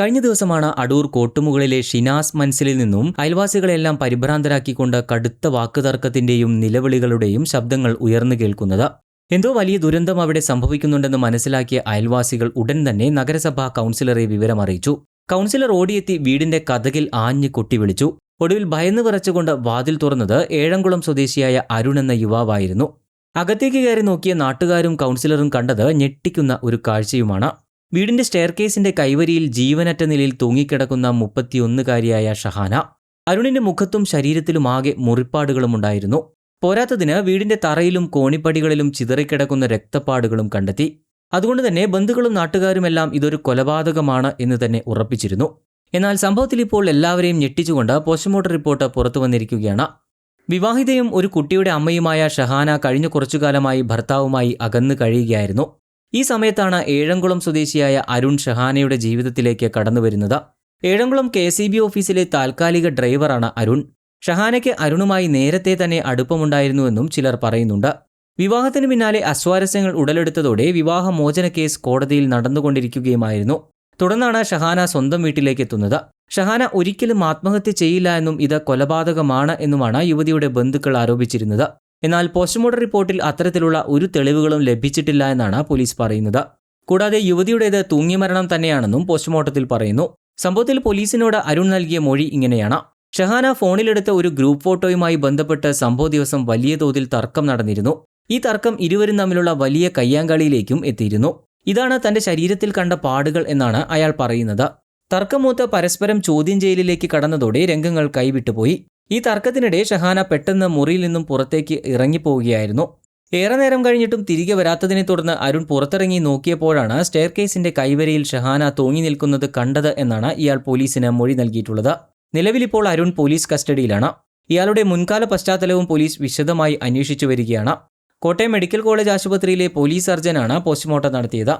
കഴിഞ്ഞ ദിവസമാണ് അടൂർ കോട്ടുമുകളിലെ ഷിനാസ് മൻസിലിൽ നിന്നും അയൽവാസികളെല്ലാം പരിഭ്രാന്തരാക്കിക്കൊണ്ട് കടുത്ത വാക്കുതർക്കത്തിന്റെയും നിലവിളികളുടെയും ശബ്ദങ്ങൾ ഉയർന്നു കേൾക്കുന്നത്. എന്തോ വലിയ ദുരന്തം അവിടെ സംഭവിക്കുന്നുണ്ടെന്ന് മനസ്സിലാക്കിയ അയൽവാസികൾ ഉടൻ തന്നെ നഗരസഭാ കൗൺസിലറെ വിവരമറിയിച്ചു. കൗൺസിലർ ഓടിയെത്തി വീടിന്റെ കതകിൽ ആഞ്ഞു കൊട്ടിവിളിച്ചു. ഒടുവിൽ ഭയന്നു വിറച്ചുകൊണ്ട് വാതിൽ തുറന്നത് ഏഴംകുളം സ്വദേശിയായ അരുൺ എന്ന യുവാവായിരുന്നു. അകത്തേക്ക് കയറി നോക്കിയ നാട്ടുകാരും കൗൺസിലറും കണ്ടത് ഞെട്ടിക്കുന്ന ഒരു കാഴ്ചയുമാണ്. വീടിന്റെ സ്റ്റെയർകേസിന്റെ കൈവരിയിൽ ജീവനറ്റ നിലയിൽ തൂങ്ങിക്കിടക്കുന്ന 31-കാരിയായ ഷഹാന. അരുണിന്റെ മുഖത്തും ശരീരത്തിലുമാകെ മുറിപ്പാടുകളും ഉണ്ടായിരുന്നു. പോരാത്തതിന് വീടിന്റെ തറയിലും കോണിപ്പടികളിലും ചിതറിക്കിടക്കുന്ന രക്തപ്പാടുകളും കണ്ടെത്തി. അതുകൊണ്ട് തന്നെ ബന്ധുക്കളും നാട്ടുകാരുമെല്ലാം ഇതൊരു കൊലപാതകമാണ് എന്ന് തന്നെ ഉറപ്പിച്ചിരുന്നു. എന്നാൽ സംഭവത്തിൽ ഇപ്പോൾ എല്ലാവരെയും ഞെട്ടിച്ചുകൊണ്ട് പോസ്റ്റ്മോർട്ടം റിപ്പോർട്ട് പുറത്തു വന്നിരിക്കുകയാണ്. വിവാഹിതയും ഒരു കുട്ടിയുടെ അമ്മയുമായ ഷഹാന കഴിഞ്ഞ കുറച്ചുകാലമായി ഭർത്താവുമായി അകന്നു കഴിയുകയായിരുന്നു. ഈ സമയത്താണ് ഏഴംകുളം സ്വദേശിയായ അരുൺ ഷഹാനയുടെ ജീവിതത്തിലേക്ക് കടന്നുവരുന്നത്. ഏഴംകുളം KCB ഓഫീസിലെ താൽക്കാലിക ഡ്രൈവറാണ് അരുൺ. ഷഹാനയ്ക്ക് അരുണുമായി നേരത്തെ തന്നെ അടുപ്പമുണ്ടായിരുന്നുവെന്നും ചിലർ പറയുന്നുണ്ട്. വിവാഹത്തിന് പിന്നാലെ അസ്വാരസ്യങ്ങൾ ഉടലെടുത്തതോടെ വിവാഹമോചന കേസ് കോടതിയിൽ നടന്നുകൊണ്ടിരിക്കുകയുമായിരുന്നു. തുടർന്നാണ് ഷഹാന സ്വന്തം വീട്ടിലേക്ക് എത്തുന്നത്. ഷഹാന ഒരിക്കലും ആത്മഹത്യ ചെയ്യില്ല എന്നും ഇത് കൊലപാതകമാണ് എന്നുമാണ് യുവതിയുടെ ബന്ധുക്കൾ ആരോപിച്ചിരുന്നത്. എന്നാൽ പോസ്റ്റ്മോർട്ടം റിപ്പോർട്ടിൽ അത്തരത്തിലുള്ള ഒരു തെളിവുകളും ലഭിച്ചിട്ടില്ല എന്നാണ് പോലീസ് പറയുന്നത്. കൂടാതെ യുവതിയുടേത് തൂങ്ങിമരണം തന്നെയാണെന്നും പോസ്റ്റ്മോർട്ടത്തിൽ പറയുന്നു. സംഭവത്തിൽ പോലീസിനോട് അരുൺ നൽകിയ മൊഴി ഇങ്ങനെയാണ്. ഷഹാന ഫോണിലെടുത്ത ഒരു ഗ്രൂപ്പ് ഫോട്ടോയുമായി ബന്ധപ്പെട്ട് സംഭവ ദിവസം വലിയ തോതിൽ തർക്കം നടന്നിരുന്നു. ഈ തർക്കം ഇരുവരും തമ്മിലുള്ള വലിയ കയ്യാങ്കളിയിലേക്കും എത്തിയിരുന്നു. ഇതാണ് തന്റെ ശരീരത്തിൽ കണ്ട പാടുകൾ എന്നാണ് അയാൾ പറയുന്നത്. തർക്കമൂത്ത് പരസ്പരം ചോദ്യം ചെയ്യലിലേക്ക് കടന്നതോടെ രംഗങ്ങൾ കൈവിട്ടുപോയി. ഈ തർക്കത്തിനിടെ ഷഹാന പെട്ടെന്ന് മുറിയിൽ നിന്നും പുറത്തേക്ക് ഇറങ്ങിപ്പോവുകയായിരുന്നു. ഏറെ നേരം കഴിഞ്ഞിട്ടും തിരികെ വരാത്തതിനെ തുടർന്ന് അരുൺ പുറത്തിറങ്ങി നോക്കിയപ്പോഴാണ് സ്റ്റെയർകേസിന്റെ കൈവരിയിൽ ഷഹാന തൂങ്ങി നിൽക്കുന്നത് കണ്ടത് എന്നാണ് ഇയാൾ പോലീസിന് മൊഴി നൽകിയിട്ടുള്ളത്. നിലവിലിപ്പോൾ അരുൺ പോലീസ് കസ്റ്റഡിയിലാണ്. ഇയാളുടെ മുൻകാല പശ്ചാത്തലവും പോലീസ് വിശദമായി അന്വേഷിച്ചു വരികയാണ്. കോട്ടയം മെഡിക്കൽ കോളേജ് ആശുപത്രിയിലെ പോലീസ് സർജനാണ് പോസ്റ്റ്മോർട്ടം നടത്തിയത്.